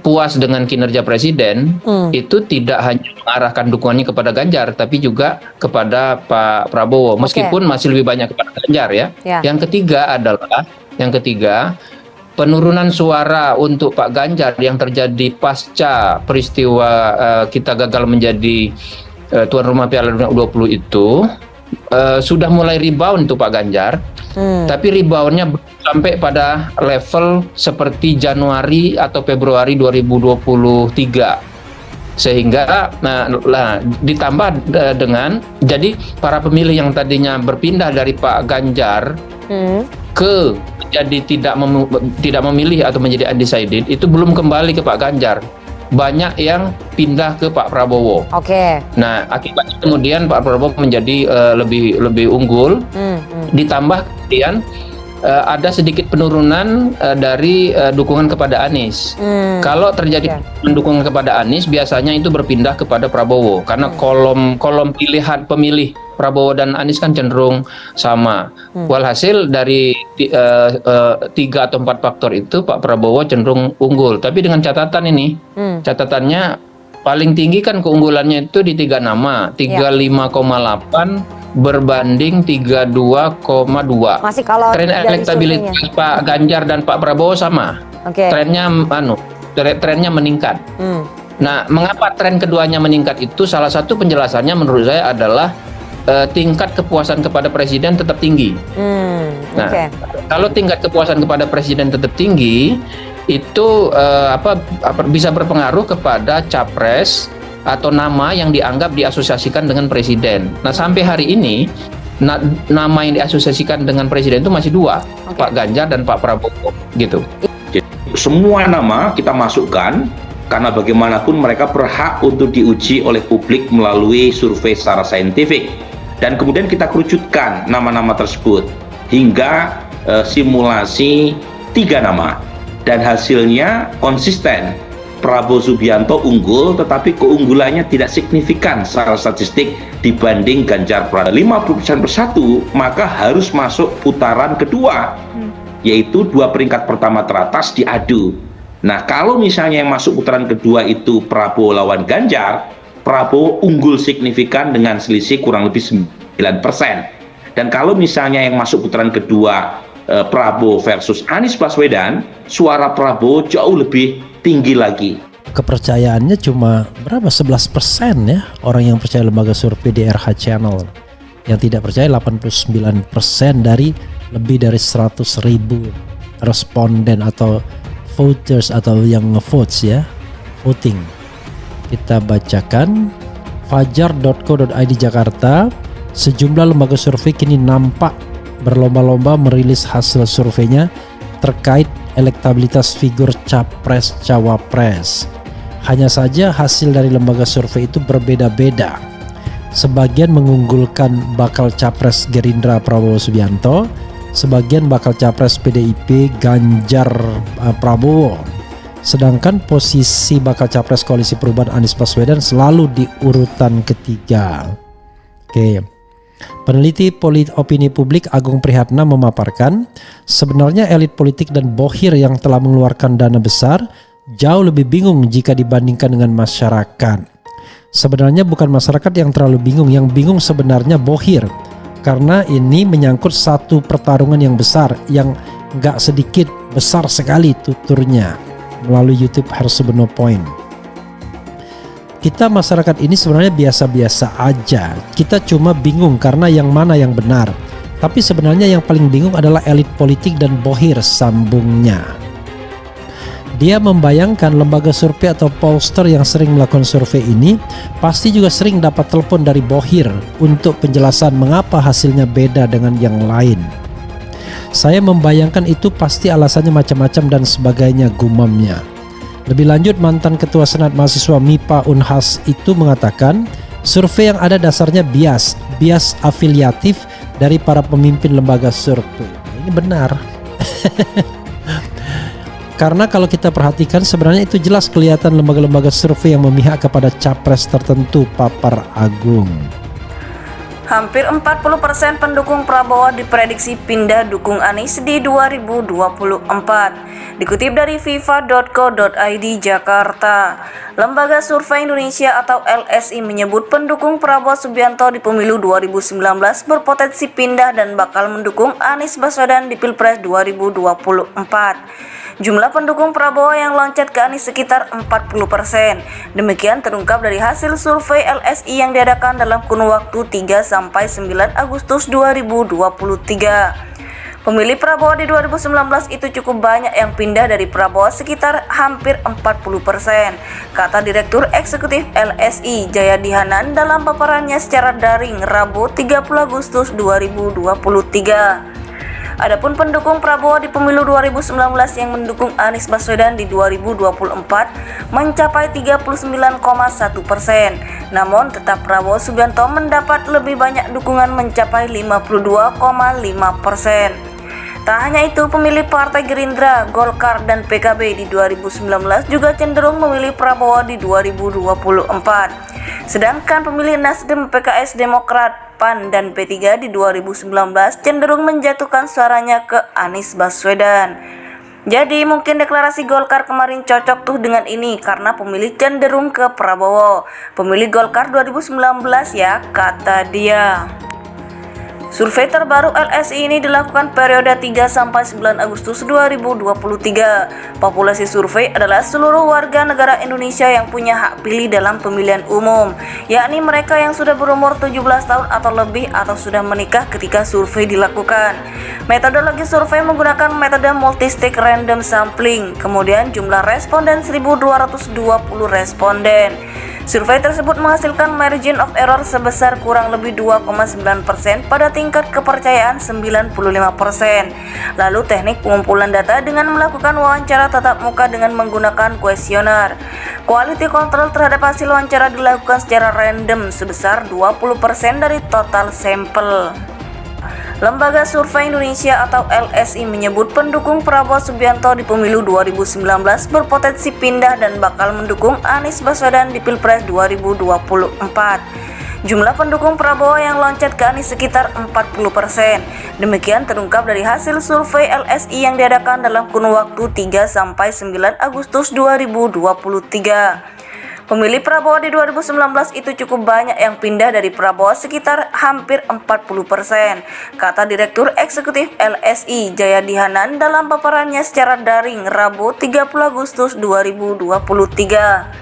puas dengan kinerja presiden itu tidak hanya mengarahkan dukungannya kepada Ganjar, tapi juga kepada Pak Prabowo, meskipun masih lebih banyak kepada Ganjar ya. Yang ketiga, penurunan suara untuk Pak Ganjar yang terjadi pasca peristiwa kita gagal menjadi tuan rumah Piala Dunia U20 itu sudah mulai rebound untuk Pak Ganjar, tapi reboundnya sampai pada level seperti Januari atau Februari 2023. Sehingga ditambah dengan jadi para pemilih yang tadinya berpindah dari Pak Ganjar ke jadi tidak memilih atau menjadi undecided itu belum kembali ke Pak Ganjar. Banyak yang pindah ke Pak Prabowo. Nah, akibatnya kemudian Pak Prabowo menjadi lebih unggul. Ditambah kemudian ada sedikit penurunan dari dukungan kepada Anies. Kalau terjadi dukungan kepada Anies, biasanya itu berpindah kepada Prabowo karena kolom pilihan pemilih Prabowo dan Anies kan cenderung sama. Walhasil dari 3 atau 4 faktor itu Pak Prabowo cenderung unggul. Tapi dengan catatan ini, catatannya paling tinggi kan keunggulannya itu di 3 nama, 35,8 berbanding 32,2. Masih kalau tren elektabilitas Pak Ganjar dan Pak Prabowo sama. Trennya meningkat. Nah, mengapa tren keduanya meningkat itu? Salah satu penjelasannya menurut saya adalah tingkat kepuasan kepada presiden tetap tinggi. Kalau tingkat kepuasan kepada presiden tetap tinggi, itu bisa berpengaruh kepada capres atau nama yang dianggap diasosiasikan dengan presiden. Nah, sampai hari ini nama yang diasosiasikan dengan presiden itu masih 2, Pak Ganjar dan Pak Prabowo, gitu. Jadi, semua nama kita masukkan karena bagaimanapun mereka berhak untuk diuji oleh publik melalui survei secara saintifik, dan kemudian kita kerucutkan nama-nama tersebut hingga simulasi 3 nama, dan hasilnya konsisten. Prabowo Subianto unggul, tetapi keunggulannya tidak signifikan secara statistik dibanding Ganjar Pranowo. 50% bersatu, maka harus masuk putaran kedua, yaitu 2 peringkat pertama teratas diadu. Nah, kalau misalnya yang masuk putaran kedua itu Prabowo lawan Ganjar, Prabowo unggul signifikan dengan selisih kurang lebih 9%. Dan kalau misalnya yang masuk putaran kedua Prabowo versus Anies Baswedan, suara Prabowo jauh lebih tinggi lagi. Kepercayaannya cuma berapa? 11% ya orang yang percaya lembaga survei DRH Channel. Yang tidak percaya 89% dari lebih dari 100.000 responden atau voters atau yang ngevotes ya, voting. Kita bacakan fajar.co.id Jakarta. Sejumlah lembaga survei kini nampak berlomba-lomba merilis hasil surveinya terkait elektabilitas figur capres-cawapres. Hanya saja hasil dari lembaga survei itu berbeda-beda. Sebagian mengunggulkan bakal capres Gerindra Prabowo Subianto, sebagian bakal capres PDIP Ganjar Prabowo. Sedangkan posisi bakal capres Koalisi Perubahan Anies Baswedan selalu di urutan ketiga. Peneliti opini publik Agung Prihatna memaparkan, sebenarnya elit politik dan bohir yang telah mengeluarkan dana besar jauh lebih bingung jika dibandingkan dengan masyarakat. Sebenarnya bukan masyarakat yang terlalu bingung, yang bingung sebenarnya bohir. Karena ini menyangkut satu pertarungan yang besar, yang gak sedikit, besar sekali tuturnya melalui YouTube Hersubeno Point. Kita masyarakat ini sebenarnya biasa-biasa aja. Kita cuma bingung karena yang mana yang benar. Tapi sebenarnya yang paling bingung adalah elit politik dan bohir, sambungnya. Dia membayangkan lembaga survei atau pollster yang sering melakukan survei ini pasti juga sering dapat telepon dari bohir untuk penjelasan mengapa hasilnya beda dengan yang lain. Saya membayangkan itu pasti alasannya macam-macam dan sebagainya, gumamnya. Lebih lanjut, mantan Ketua Senat Mahasiswa MIPA Unhas itu mengatakan survei yang ada dasarnya bias afiliatif dari para pemimpin lembaga survei. Ini benar. Karena kalau kita perhatikan sebenarnya itu jelas kelihatan lembaga-lembaga survei yang memihak kepada capres tertentu, papar Agung. Hampir 40% pendukung Prabowo diprediksi pindah dukung Anies di 2024. Dikutip dari fifa.co.id Jakarta, Lembaga Survei Indonesia atau LSI menyebut pendukung Prabowo Subianto di pemilu 2019 berpotensi pindah dan bakal mendukung Anies Baswedan di Pilpres 2024. Jumlah pendukung Prabowo yang loncat ke Anies sekitar 40%. Demikian terungkap dari hasil survei LSI yang diadakan dalam kurun waktu 3-9 Agustus 2023. Pemilih Prabowo di 2019 itu cukup banyak yang pindah dari Prabowo, sekitar hampir 40%, kata Direktur Eksekutif LSI Jayadi Hanan dalam paparannya secara daring Rabu 30 Agustus 2023. Adapun pendukung Prabowo di pemilu 2019 yang mendukung Anies Baswedan di 2024 mencapai 39,1%. Namun tetap Prabowo Subianto mendapat lebih banyak dukungan mencapai 52,5%. Tak hanya itu, pemilih Partai Gerindra, Golkar, dan PKB di 2019 juga cenderung memilih Prabowo di 2024. Sedangkan pemilih Nasdem, PKS, Demokrat, PAN, dan P3 di 2019 cenderung menjatuhkan suaranya ke Anies Baswedan. Jadi mungkin deklarasi Golkar kemarin cocok tuh dengan ini karena pemilih cenderung ke Prabowo. Pemilih Golkar 2019 ya, kata dia. Survei terbaru LSI ini dilakukan periode 3-9 Agustus 2023. Populasi survei adalah seluruh warga negara Indonesia yang punya hak pilih dalam pemilihan umum, yakni mereka yang sudah berumur 17 tahun atau lebih atau sudah menikah ketika survei dilakukan. Metodologi survei menggunakan metode multistage random sampling. Kemudian jumlah responden 1.220 responden. Survei tersebut menghasilkan margin of error sebesar kurang lebih 2,9% pada tingkat kepercayaan 95%. Lalu teknik pengumpulan data dengan melakukan wawancara tatap muka dengan menggunakan kuesioner. Quality control terhadap hasil wawancara dilakukan secara random sebesar 20% dari total sampel. Lembaga Survei Indonesia atau LSI menyebut pendukung Prabowo Subianto di pemilu 2019 berpotensi pindah dan bakal mendukung Anies Baswedan di Pilpres 2024. Jumlah pendukung Prabowo yang loncat ke Anies sekitar 40%. Demikian terungkap dari hasil survei LSI yang diadakan dalam kurun waktu 3-9 Agustus 2023. Pemilih Prabowo di 2019 itu cukup banyak yang pindah dari Prabowo, sekitar hampir 40%, kata Direktur Eksekutif LSI Jayadi Hanan dalam paparannya secara daring Rabu 30 Agustus 2023.